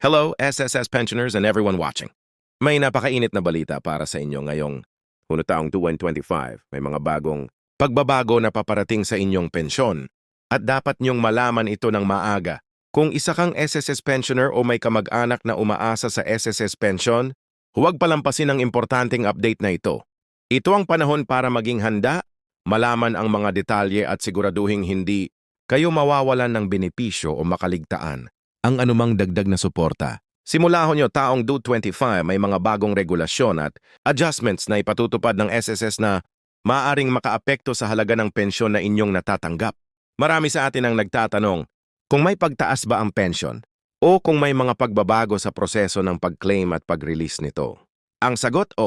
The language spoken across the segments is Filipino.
Hello, SSS pensioners and everyone watching. May napakainit na balita para sa inyo ngayong taong 2025. May mga bagong pagbabago na paparating sa inyong pensyon at dapat niyong malaman ito ng maaga. Kung isa kang SSS pensioner o may kamag-anak na umaasa sa SSS pension, huwag palampasin ang importanteng update na ito. Ito ang panahon para maging handa, malaman ang mga detalye at siguraduhing hindi kayo mawawalan ng benepisyo o makaligtaan ang anumang dagdag na suporta. Simula ho nyo taong 2025 may mga bagong regulasyon at adjustments na ipatutupad ng SSS na maaaring makaapekto sa halaga ng pensyon na inyong natatanggap. Marami sa atin ang nagtatanong kung may pagtaas ba ang pensyon o kung may mga pagbabago sa proseso ng pag-claim at pag-release nito. Ang sagot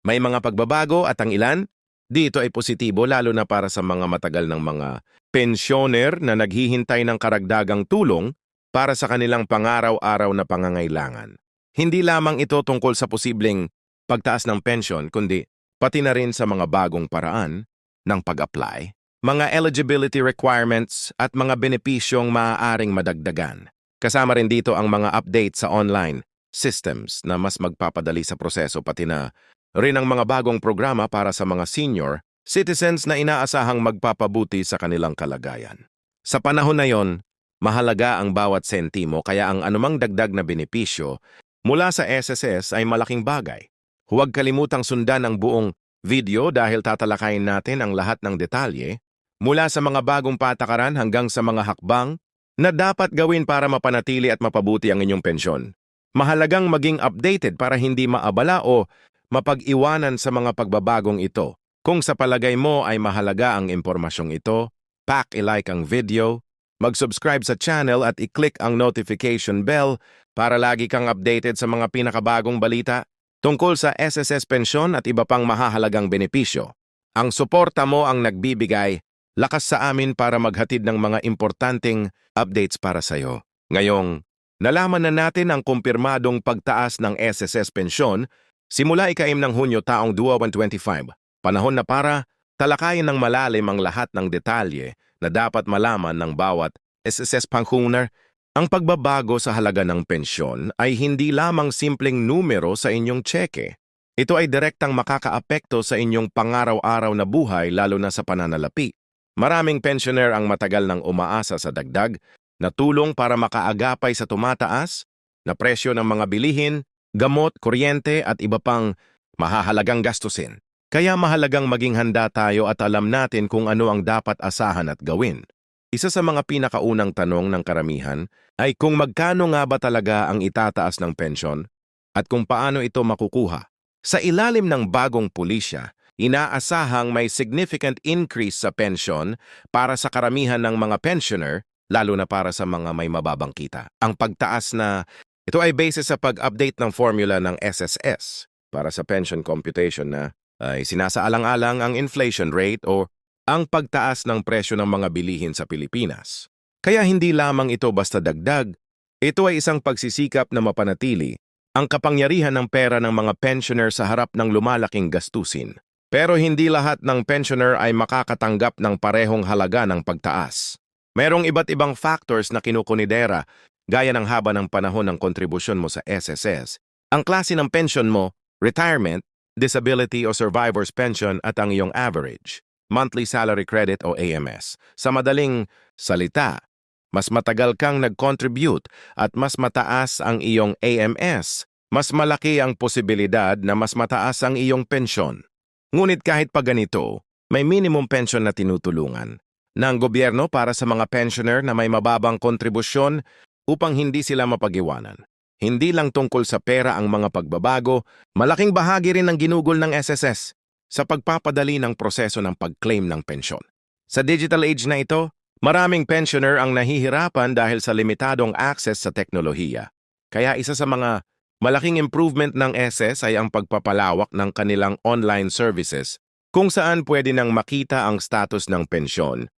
may mga pagbabago at ang ilan, dito ay positibo lalo na para sa mga matagal ng mga pensyoner na naghihintay ng karagdagang tulong para sa kanilang pangaraw-araw na pangangailangan. Hindi lamang ito tungkol sa posibleng pagtaas ng pensyon, kundi pati na rin sa mga bagong paraan ng pag-apply, mga eligibility requirements at mga benepisyong maaaring madagdagan. Kasama rin dito ang mga update sa online systems na mas magpapadali sa proseso pati na rin ang mga bagong programa para sa mga senior citizens na inaasahang magpapabuti sa kanilang kalagayan. Sa panahon na yon, mahalaga ang bawat sentimo kaya ang anumang dagdag na benepisyo mula sa SSS ay malaking bagay. Huwag kalimutang sundan ang buong video dahil tatalakayin natin ang lahat ng detalye mula sa mga bagong patakaran hanggang sa mga hakbang na dapat gawin para mapanatili at mapabuti ang inyong pensyon. Mahalagang maging updated para hindi maabala o mapag-iwanan sa mga pagbabagong ito. Kung sa palagay mo ay mahalaga ang impormasyong ito, i-like ang video, mag-subscribe sa channel at i-click ang notification bell para lagi kang updated sa mga pinakabagong balita tungkol sa SSS pensyon at iba pang mahahalagang benepisyo. Ang suporta mo ang nagbibigay lakas sa amin para maghatid ng mga importanteng updates para sa iyo. Ngayong nalaman na natin ang kumpirmadong pagtaas ng SSS pensyon simula ika-6 ng Hunyo taong 2025. Panahon na para talakayin ng malalim ang lahat ng detalye na dapat malaman ng bawat SSS pensioner. Ang pagbabago sa halaga ng pensyon ay hindi lamang simpleng numero sa inyong tseke. Ito ay direktang makakaapekto sa inyong pangaraw-araw na buhay lalo na sa pananalapi. Maraming pensioner ang matagal nang umaasa sa dagdag na tulong para makaagapay sa tumataas na presyo ng mga bilihin, gamot, kuryente at iba pang mahahalagang gastusin. Kaya mahalagang maging handa tayo at alam natin kung ano ang dapat asahan at gawin. Isa sa mga pinakaunang tanong ng karamihan ay kung magkano nga ba talaga ang itataas ng pensyon at kung paano ito makukuha. Sa ilalim ng bagong pulisya, inaasahang may significant increase sa pensyon para sa karamihan ng mga pensioner, lalo na para sa mga may mababang kita. Ang pagtaas na ito ay base sa pag-update ng formula ng SSS para sa pension computation na ay sinasaalang-alang ang inflation rate o ang pagtaas ng presyo ng mga bilihin sa Pilipinas. Kaya hindi lamang ito basta dagdag, ito ay isang pagsisikap na mapanatili ang kapangyarihan ng pera ng mga pensioner sa harap ng lumalaking gastusin. Pero hindi lahat ng pensioner ay makakatanggap ng parehong halaga ng pagtaas. Mayroong iba't ibang factors na kinukonsidera gaya ng haba ng panahon ng kontribusyon mo sa SSS, ang klase ng pension mo, retirement, disability o survivor's pension at ang iyong average monthly salary credit o AMS. Sa madaling salita, mas matagal kang nag-contribute at mas mataas ang iyong AMS, mas malaki ang posibilidad na mas mataas ang iyong pensyon. Ngunit kahit pa ganito, may minimum pension na tinutulungan ng gobyerno para sa mga pensioner na may mababang kontribusyon upang hindi sila mapag-iwanan. Hindi lang tungkol sa pera ang mga pagbabago, malaking bahagi rin ng ginugol ng SSS sa pagpapadali ng proseso ng pag-claim ng pensyon. Sa digital age na ito, maraming pensioner ang nahihirapan dahil sa limitadong access sa teknolohiya. Kaya isa sa mga malaking improvement ng SS ay ang pagpapalawak ng kanilang online services kung saan pwede nang makita ang status ng pensyon,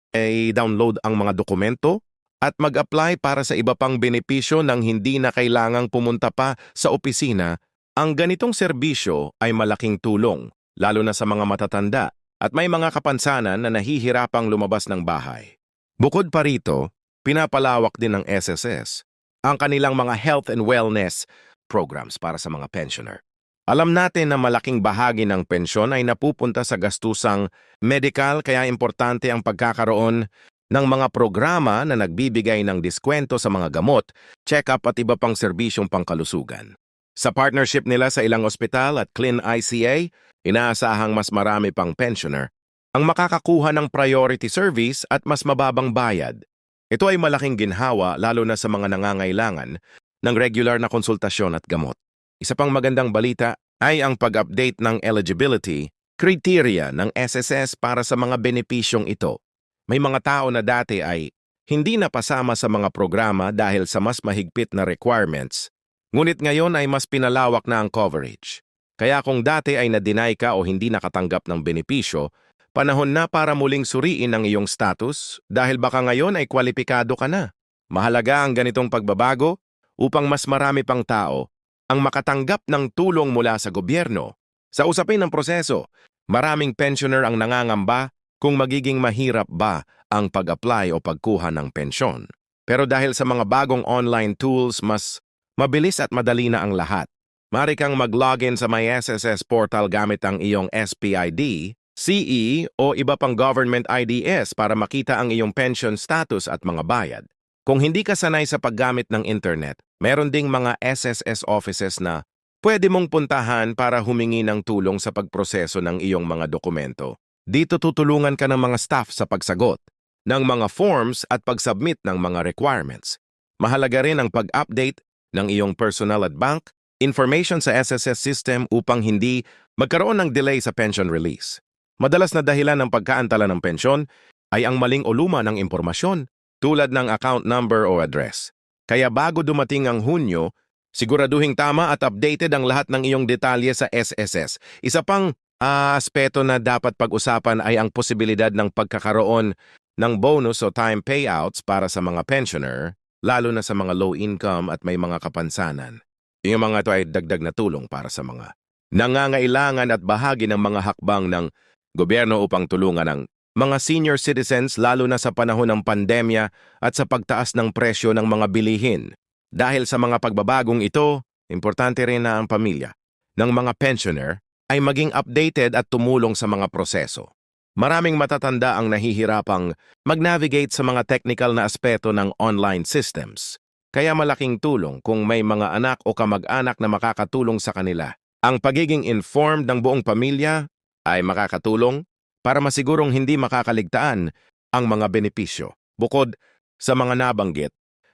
download ang mga dokumento, at mag-apply para sa iba pang benepisyo nang hindi na kailangang pumunta pa sa opisina. Ang ganitong serbisyo ay malaking tulong, lalo na sa mga matatanda at may mga kapansanan na nahihirapang lumabas ng bahay. Bukod pa rito, pinapalawak din ng SSS ang kanilang mga health and wellness programs para sa mga pensioner. Alam natin na malaking bahagi ng pensyon ay napupunta sa gastusang medical kaya importante ang pagkakaroon ng mga programa na nagbibigay ng diskwento sa mga gamot, check-up at iba pang serbisyong pangkalusugan. Sa partnership nila sa ilang ospital at Clean ICA, inaasahang mas marami pang pensioner ang makakakuha ng priority service at mas mababang bayad. Ito ay malaking ginhawa lalo na sa mga nangangailangan ng regular na konsultasyon at gamot. Isa pang magandang balita ay ang pag-update ng eligibility criteria ng SSS para sa mga benepisyong ito. May mga tao na dati ay hindi napasama sa mga programa dahil sa mas mahigpit na requirements, ngunit ngayon ay mas pinalawak na ang coverage. Kaya kung dati ay na-deny ka o hindi nakatanggap ng benepisyo, panahon na para muling suriin ang iyong status dahil baka ngayon ay kwalipikado ka na. Mahalaga ang ganitong pagbabago upang mas marami pang tao ang makatanggap ng tulong mula sa gobyerno. Sa usapin ng proseso, maraming pensioner ang nangangamba kung magiging mahirap ba ang pag-apply o pagkuha ng pensyon. Pero dahil sa mga bagong online tools, mas mabilis at madali na ang lahat. Maaari kang mag-login sa My SSS portal gamit ang iyong SPID, CE o iba pang government IDs para makita ang iyong pension status at mga bayad. Kung hindi ka sanay sa paggamit ng internet, meron ding mga SSS offices na pwede mong puntahan para humingi ng tulong sa pagproseso ng iyong mga dokumento. Dito tutulungan ka ng mga staff sa pagsagot ng mga forms at pag-submit ng mga requirements. Mahalaga rin ang pag-update ng iyong personal at bank information sa SSS system upang hindi magkaroon ng delay sa pension release. Madalas na dahilan ng pagkaantala ng pensyon ay ang maling o luma ng impormasyon tulad ng account number o address. Kaya bago dumating ang Hunyo, siguraduhing tama at updated ang lahat ng iyong detalye sa SSS. Isa pang aspeto na dapat pag-usapan ay ang posibilidad ng pagkakaroon ng bonus o time payouts para sa mga pensioner, lalo na sa mga low income at may mga kapansanan. Yung mga ito ay dagdag na tulong para sa mga nangangailangan at bahagi ng mga hakbang ng gobyerno upang tulungan ang mga senior citizens lalo na sa panahon ng pandemya at sa pagtaas ng presyo ng mga bilihin. Dahil sa mga pagbabagong ito, importante rin na ang pamilya ng mga pensioner ay maging updated at tumulong sa mga proseso. Maraming matatanda ang nahihirapang mag-navigate sa mga technical na aspeto ng online systems. Kaya malaking tulong kung may mga anak o kamag-anak na makakatulong sa kanila. Ang pagiging informed ng buong pamilya ay makakatulong para masigurong hindi makakaligtaan ang mga benepisyo. Bukod sa mga nabanggit,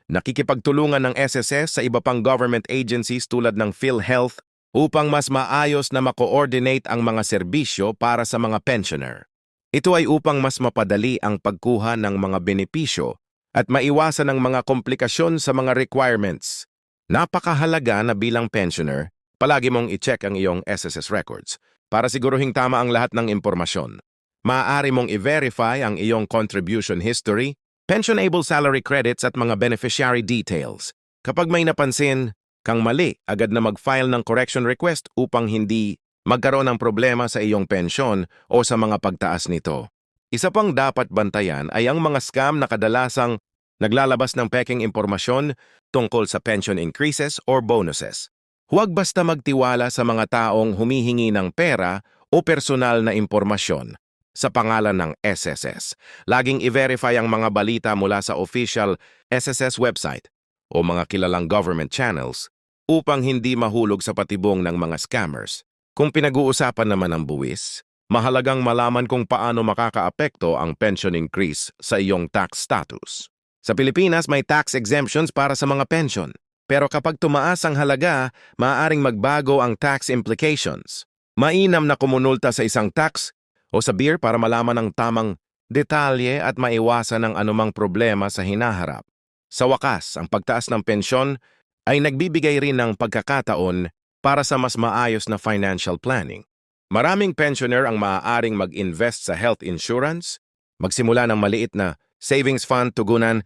nakikipagtulungan ng SSS sa iba pang government agencies tulad ng PhilHealth upang mas maayos na ma-coordinate ang mga serbisyo para sa mga pensioner. Ito ay upang mas mapadali ang pagkuha ng mga benepisyo at maiwasan ang mga komplikasyon sa mga requirements. Napakahalaga na bilang pensioner, palagi mong i-check ang iyong SSS records para siguruhing tama ang lahat ng impormasyon. Maaari mong i-verify ang iyong contribution history, pensionable salary credits at mga beneficiary details. Kapag may napansin kang mali, agad na mag-file ng correction request upang hindi magkaroon ng problema sa iyong pensyon o sa mga pagtaas nito. Isa pang dapat bantayan ay ang mga scam na kadalasang naglalabas ng peking impormasyon tungkol sa pension increases or bonuses. Huwag basta magtiwala sa mga taong humihingi ng pera o personal na impormasyon sa pangalan ng SSS. Laging i-verify ang mga balita mula sa official SSS website o mga kilalang government channels upang hindi mahulog sa patibong ng mga scammers. Kung pinag-uusapan naman ang buwis, mahalagang malaman kung paano makakaapekto ang pension increase sa iyong tax status. Sa Pilipinas, may tax exemptions para sa mga pension. Pero kapag tumaas ang halaga, maaaring magbago ang tax implications. Mainam na kumonulta sa isang tax o sa BIR para malaman ang tamang detalye at maiwasan ang anumang problema sa hinaharap. Sa wakas, ang pagtaas ng pensyon ay nagbibigay rin ng pagkakataon para sa mas maayos na financial planning. Maraming pensioner ang maaaring mag-invest sa health insurance, magsimula ng maliit na savings fund tugunan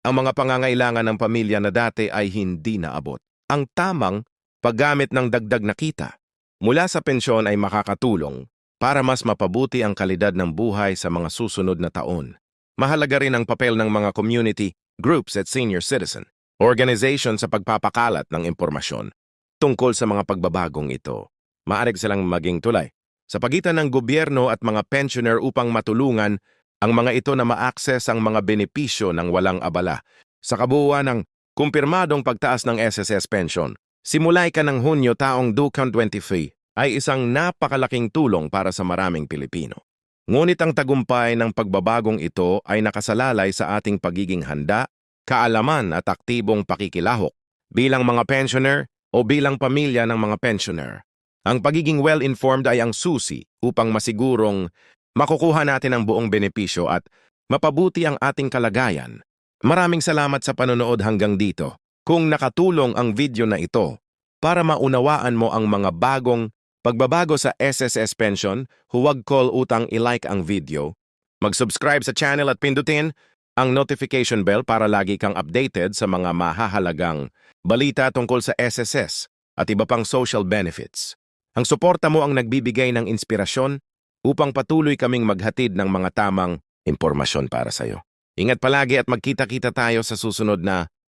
ang mga pangangailangan ng pamilya na dati ay hindi naabot. Ang tamang paggamit ng dagdag na kita mula sa pensyon ay makakatulong para mas mapabuti ang kalidad ng buhay sa mga susunod na taon. Mahalaga rin ang papel ng mga community groups at senior citizen organization sa pagpapakalat ng impormasyon tungkol sa mga pagbabagong ito. Maaari silang maging tulay sa pagitan ng gobyerno at mga pensioner upang matulungan ang mga ito na ma-access ang mga benepisyo ng walang abala. Sa kabuuan ng kumpirmadong pagtaas ng SSS pension, simulay ka ng Hunyo taong 2023 ay isang napakalaking tulong para sa maraming Pilipino. Ngunit ang tagumpay ng pagbabagong ito ay nakasalalay sa ating pagiging handa, kaalaman at aktibong pakikilahok bilang mga pensioner o bilang pamilya ng mga pensioner. Ang pagiging well-informed ay ang susi upang masigurong makukuha natin ang buong benepisyo at mapabuti ang ating kalagayan. Maraming salamat sa panonood hanggang dito. Kung nakatulong ang video na ito para maunawaan mo ang mga bagong pagbabago sa SSS pension, huwag utang i-like ang video, mag-subscribe sa channel at pindutin ang notification bell para lagi kang updated sa mga mahahalagang balita tungkol sa SSS at iba pang social benefits. Ang suporta mo ang nagbibigay ng inspirasyon upang patuloy kaming maghatid ng mga tamang impormasyon para sa iyo. Ingat palagi at magkita-kita tayo sa susunod na